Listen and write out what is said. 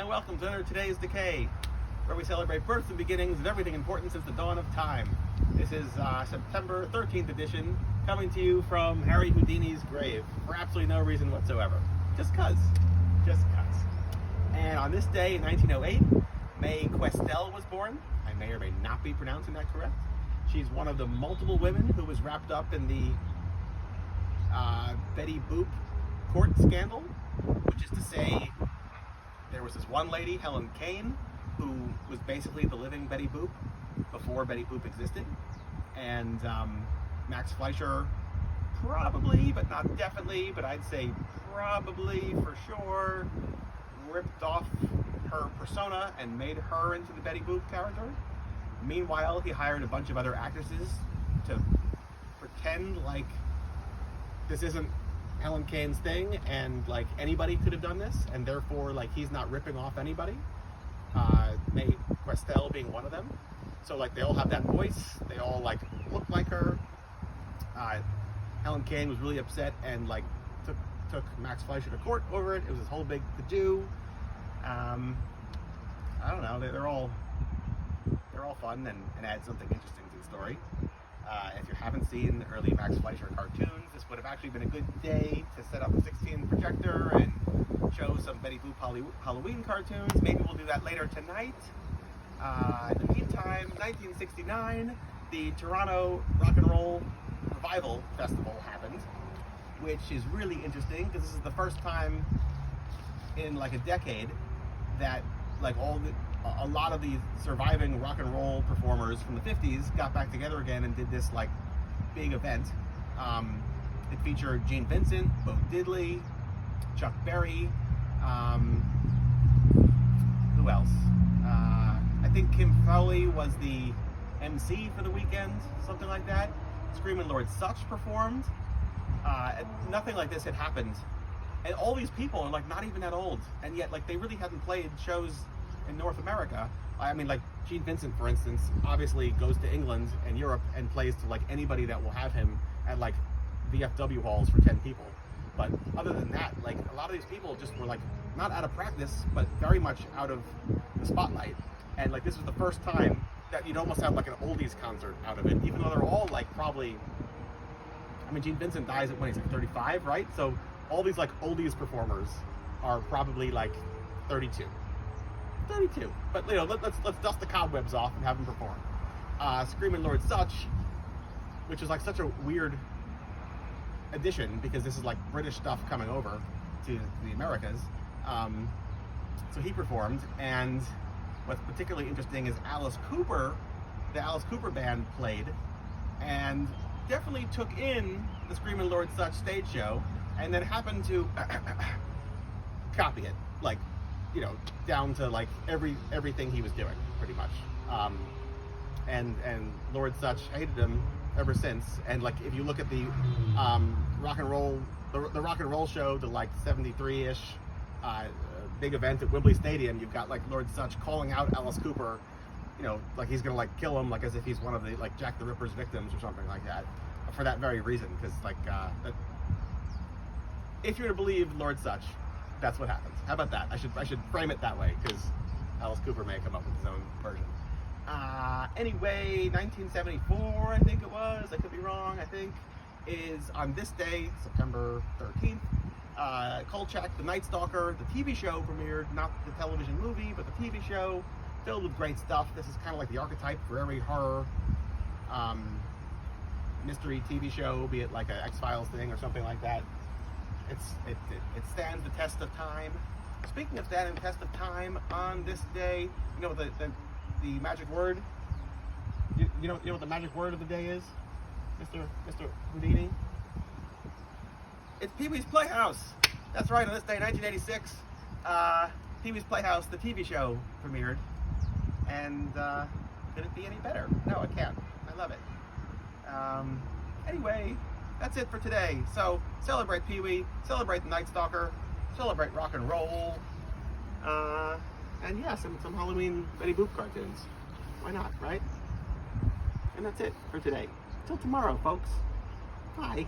and welcome to today's Decay, where we celebrate births and beginnings of everything important since the dawn of time. This is September 13th edition, coming to you from Harry Houdini's grave, for absolutely no reason whatsoever. Just cuz. And on this day in 1908, Mae Questel was born. I may or may not be pronouncing that correct. She's one of the multiple women who was wrapped up in the Betty Boop court scandal, which is to say, there was this one lady, Helen Kane, who was basically the living Betty Boop before Betty Boop existed, and Max Fleischer probably, but not definitely, but I'd say probably for sure, ripped off her persona and made her into the Betty Boop character. Meanwhile, he hired a bunch of other actresses to pretend like this isn't Helen Kane's thing, and like anybody could have done this, and therefore like he's not ripping off anybody. Mae Questel being one of them. So like they all have that voice, they all like look like her. Helen Kane was really upset and like took Max Fleischer to court over it. It was this whole big to-do. I don't know. They're all fun and add something interesting to the story. If you haven't seen early Max Fleischer cartoons, this would have actually been a good day to set up a 16 projector and show some Betty Boop Halloween cartoons. Maybe we'll do that later tonight. In the meantime, 1969, the Toronto Rock and Roll Revival Festival happened, which is really interesting because this is the first time in like a decade that like a lot of the surviving rock and roll performers from the 50s got back together again and did this like big event. It featured Gene Vincent, Bo Diddley, Chuck Berry, who else? I think Kim Fowley was the MC for the weekend, something like that. Screamin' Lord Sutch performed. Nothing like this had happened. And all these people are like not even that old, and yet like they really hadn't played shows in North America. I mean, like Gene Vincent, for instance, obviously goes to England and Europe and plays to like anybody that will have him at like VFW halls for 10 people. But other than that, like a lot of these people just were like not out of practice, but very much out of the spotlight. And like this was the first time that you'd almost have like an oldies concert out of it, even though they're all like probably, I mean, Gene Vincent dies when he's like 35, right? So all these like oldies performers are probably like 32. But you know, let's dust the cobwebs off and have them perform. Screamin' Lord Sutch, which is like such a weird addition because this is like British stuff coming over to the Americas. So he performed, and what's particularly interesting is Alice Cooper, the Alice Cooper band played, and definitely took in the Screamin' Lord Sutch stage show, and then happened to copy it, like, you know, down to like everything he was doing, pretty much. And Lord Sutch hated him ever since. And like, if you look at the rock and roll show, the like 73-ish big event at Wembley Stadium, you've got like Lord Sutch calling out Alice Cooper, you know, like he's gonna like kill him, like as if he's one of the like Jack the Ripper's victims or something like that, for that very reason. Because like, if you're to believe Lord Sutch, that's what happened. How about that? I should frame it that way, because Alice Cooper may have come up with his own version. Anyway, 1974, I think it was, I could be wrong, I think, is on this day, September 13th, Kolchak, the Night Stalker, the TV show premiered, not the television movie, but the TV show, filled with great stuff. This is kind of like the archetype for every horror mystery TV show, be it like an X-Files thing or something like that. It stands the test of time. Speaking of standing the test of time, on this day, you know the magic word. You know what the magic word of the day is, Mr. Houdini? It's Pee-wee's Playhouse. That's right. On this day, 1986, Pee-wee's Playhouse, the TV show, premiered, and could it be any better? No, it can't. I love it. Anyway, that's it for today. So celebrate Pee-wee, celebrate the Night Stalker, celebrate rock and roll, and yeah, some Halloween Betty Boop cartoons. Why not, right? And that's it for today. Till tomorrow, folks. Bye.